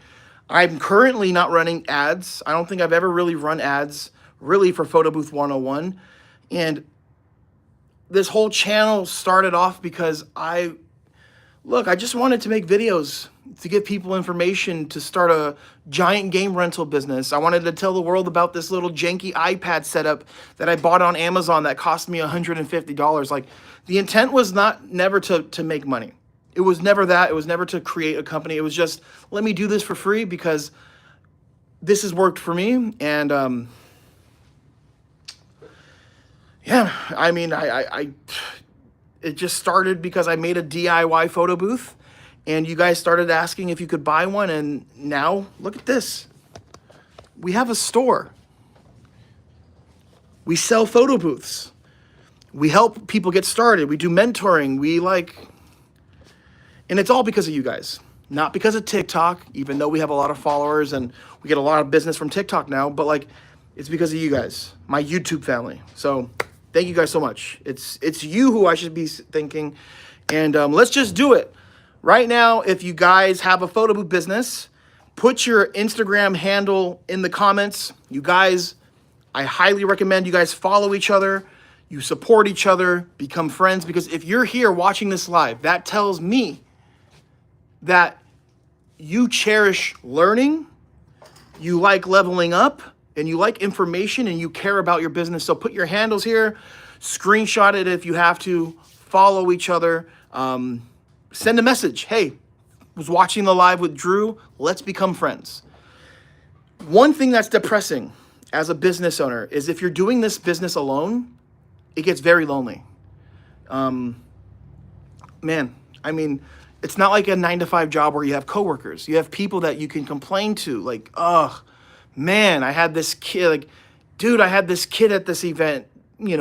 I'm currently not running ads. I don't think I've ever really run ads really for Photo Booth 101. And this whole channel started off because I just wanted to make videos to give people information to start a giant game rental business. I wanted to tell the world about this little janky iPad setup that I bought on Amazon that cost me $150. Like, the intent was never to make money. It was never that. It was never to create a company. It was just, let me do this for free because this has worked for me. And yeah, I mean, it just started because I made a DIY photo booth and you guys started asking if you could buy one. And now look at this. We have a store. We sell photo booths. We help people get started. We do mentoring. And it's all because of you guys, not because of TikTok, even though we have a lot of followers and we get a lot of business from TikTok now, but like, it's because of you guys, my YouTube family. So thank you guys so much. It's you who I should be thanking. And let's just do it. Right now, if you guys have a photo booth business, put your Instagram handle in the comments. You guys, I highly recommend you guys follow each other. You support each other, become friends. Because if you're here watching this live, that tells me that you cherish learning, you like leveling up, and you like information, and you care about your business. So put your handles here, screenshot it if you have to, follow each other, send a message. Hey, was watching the live with Drew, let's become friends. One thing that's depressing as a business owner is if you're doing this business alone, it gets very lonely. Man, I mean, it's not like a 9-to-5 job where you have coworkers. You have people that you can complain to. Like, oh, man, I had this kid. Like, dude, I had this kid at this event,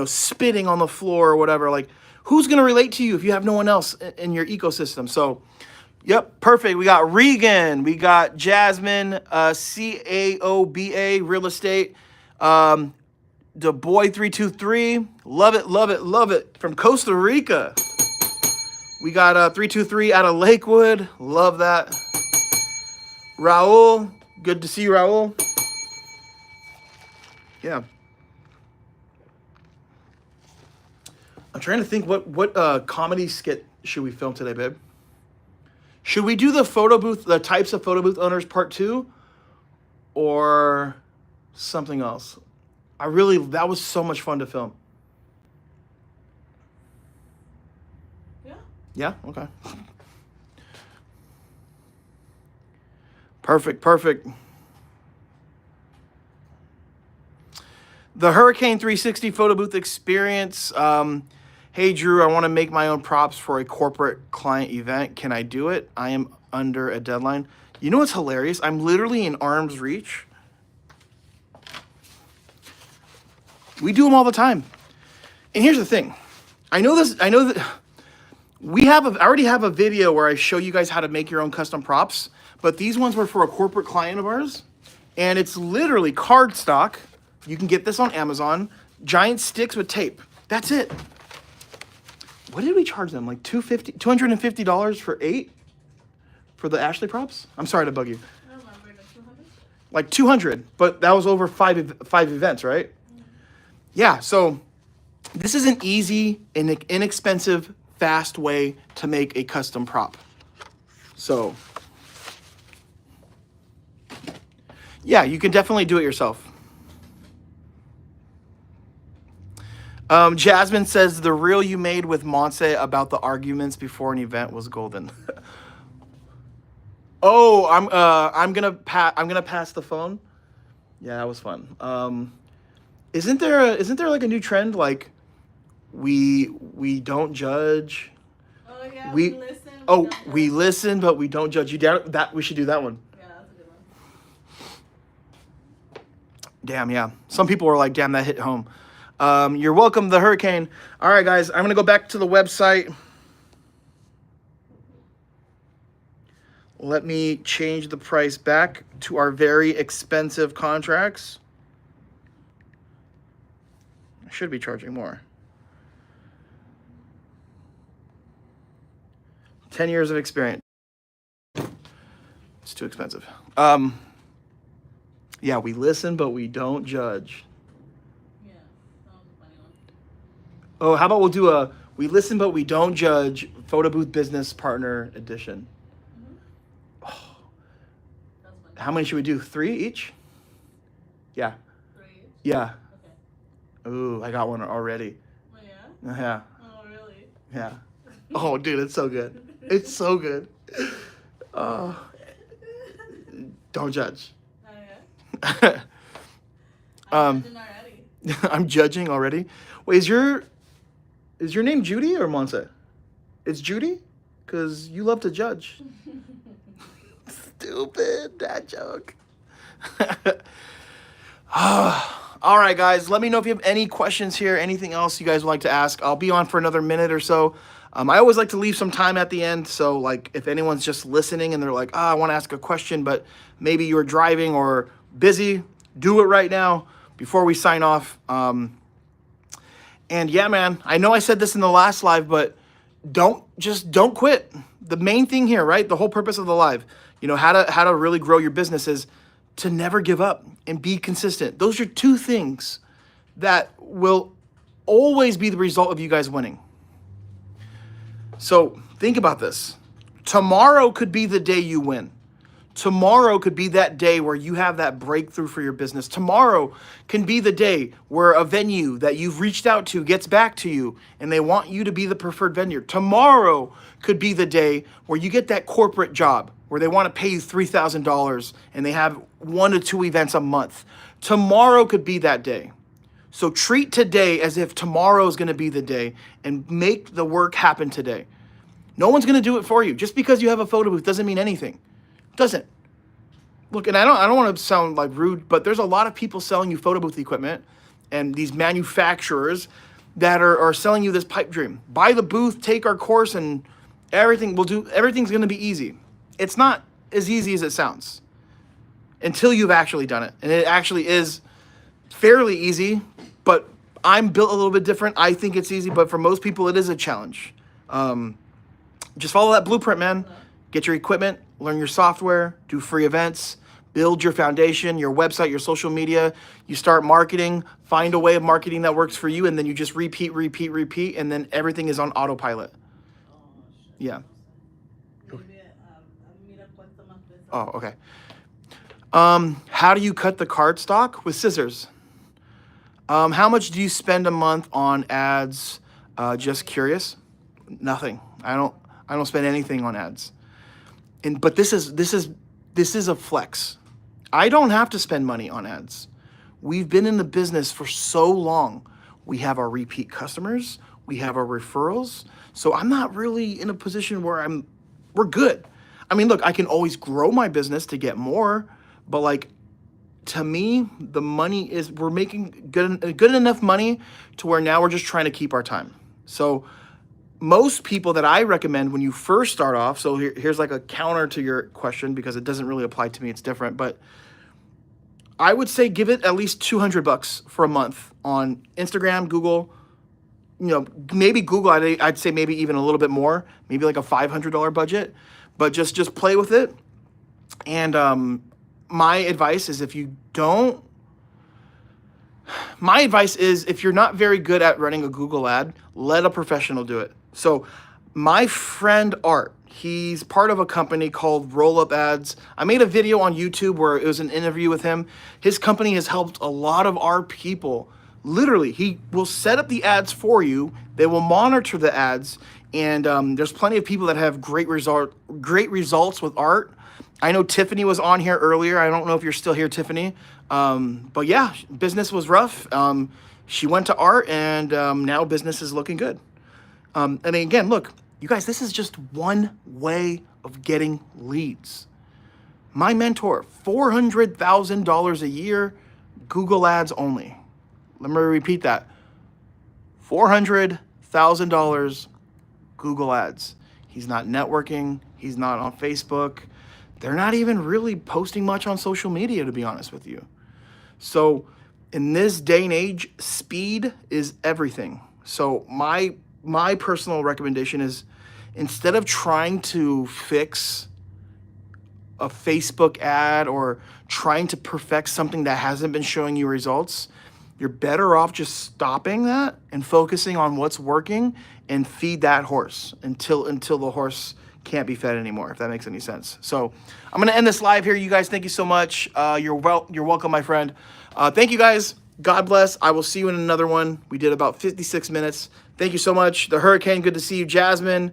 spitting on the floor or whatever. Like, who's going to relate to you if you have no one else in your ecosystem? So, yep, perfect. We got Regan. We got Jasmine, CAOBA Real Estate. The Boy 323. Love it, love it, love it. From Costa Rica. We got 323 out of Lakewood. Love that. Raul. Good to see you, Raul. Yeah. I'm trying to think what comedy skit should we film today, babe? Should we do the types of photo booth owners part 2 or something else? That was so much fun to film. Yeah? Okay. Perfect. The Hurricane 360 photo booth experience. Hey, Drew, I want to make my own props for a corporate client event. Can I do it? I am under a deadline. You know what's hilarious? I'm literally in arm's reach. We do them all the time. And here's the thing. I know that I already have a video where I show you guys how to make your own custom props, but these ones were for a corporate client of ours, and it's literally cardstock. You can get this on Amazon, giant sticks with tape. That's it. what did we charge them? Like $250 for 8 for the Ashley props? I'm sorry to bug you. I don't remember the 200. Like 200, but that was over five events, right? Yeah, so this is an easy and inexpensive, fast way to make a custom prop. So, yeah, you can definitely do it yourself. Jasmine says the reel you made with Montse about the arguments before an event was golden. Oh, I'm gonna pass the phone. Yeah, that was fun. Isn't there like a new trend like we don't judge? Oh yeah, We we listen. Oh, don't we judge. listen but we don't judge. You doubt that we should do that one. Yeah, that's a good one. Damn, yeah. Some people were like, damn, that hit home. You're welcome, the hurricane. All right, guys, I'm gonna go back to the website. Let me change the price back to our very expensive contracts. I should be charging more. 10 years of experience. It's too expensive. Yeah, we listen, but we don't judge. Yeah, that was a funny one. Oh, how about we'll do a we listen, but we don't judge photo booth business partner edition. That's funny. How many should we do? 3 each? Yeah. 3. Yeah. Okay. Ooh, I got one already. Oh yeah. Yeah. Oh really? Yeah. Oh, dude, it's so good. It's so good. Don't judge. Oh yeah. I'm judging already. I'm judging already. Wait, is your name Judy or Monse? It's Judy? Because you love to judge. Stupid dad joke. All right, guys. Let me know if you have any questions here, anything else you guys would like to ask. I'll be on for another minute or so. I always like to leave some time at the end. So, like, if anyone's just listening and they're like, I want to ask a question, but maybe you're driving or busy, do it right now before we sign off. And yeah, man, I know I said this in the last live, but don't quit. The main thing here, right? The whole purpose of the live, how to really grow your business is to never give up and be consistent. Those are 2 things that will always be the result of you guys winning. So think about this. Tomorrow could be the day you win. Tomorrow could be that day where you have that breakthrough for your business. Tomorrow can be the day where a venue that you've reached out to gets back to you and they want you to be the preferred vendor. Tomorrow could be the day where you get that corporate job where they want to pay you $3,000 and they have 1 to 2 events a month. Tomorrow could be that day. So treat today as if tomorrow is going to be the day and make the work happen today. No one's going to do it for you. Just because you have a photo booth doesn't mean anything. Doesn't. Look, and I don't want to sound like rude, but there's a lot of people selling you photo booth equipment and these manufacturers that are selling you this pipe dream. Buy the booth, take our course, and everything's going to be easy. It's not as easy as it sounds until you've actually done it. And it actually is fairly easy, but I'm built a little bit different. I think it's easy, but for most people, it is a challenge. Just follow that blueprint, man. Get your equipment, learn your software, do free events, build your foundation, your website, your social media. You start marketing, find a way of marketing that works for you, and then you just repeat, and then everything is on autopilot. Yeah. Oh, okay. How do you cut the cardstock? With scissors. How much do you spend a month on ads? Just curious. Nothing. I don't spend anything on ads. But this is a flex. I don't have to spend money on ads. We've been in the business for so long. We have our repeat customers. We have our referrals. So I'm not really in a position where we're good. I mean, look, I can always grow my business to get more, but like, to me, the money we're making good enough money to where now we're just trying to keep our time. So most people that I recommend when you first start off, so here's like a counter to your question because it doesn't really apply to me, it's different, but I would say give it at least $200 for a month on Instagram, Google, maybe Google, I'd say maybe even a little bit more, maybe like a $500 budget, but just play with it. And my advice is if you're not very good at running a Google ad, let a professional do it. So my friend Art, he's part of a company called Roll Up Ads. I made a video on YouTube where it was an interview with him. His company has helped a lot of our people. Literally, he will set up the ads for you. They will monitor the ads, and there's plenty of people that have great results with Art. I know Tiffany was on here earlier. I don't know if you're still here, Tiffany. But yeah, business was rough. She went to Art, and now business is looking good. And again, look, you guys, this is just one way of getting leads. My mentor, $400,000 a year, Google ads only. Let me repeat that. $400,000 Google ads. He's not networking. He's not on Facebook. They're not even really posting much on social media, to be honest with you. So in this day and age, speed is everything. So my personal recommendation is, instead of trying to fix a Facebook ad or trying to perfect something that hasn't been showing you results, you're better off just stopping that and focusing on what's working and feed that horse until the horse can't be fed anymore, if that makes any sense. So I'm going to end this live here. You guys, thank you so much. You're welcome, my friend. Thank you guys. God bless. I will see you in another one. We did about 56 minutes. Thank you so much. The Hurricane, good to see you. Jasmine,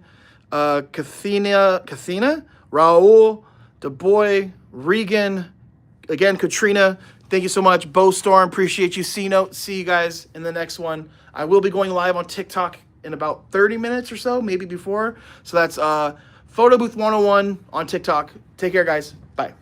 Kathina, Raul, DeBoy, Regan, again, Katrina, thank you so much. Bo Storm, appreciate you. See you guys in the next one. I will be going live on TikTok in about 30 minutes or so, maybe before. So that's Photo Booth 101 on TikTok. Take care, guys. Bye.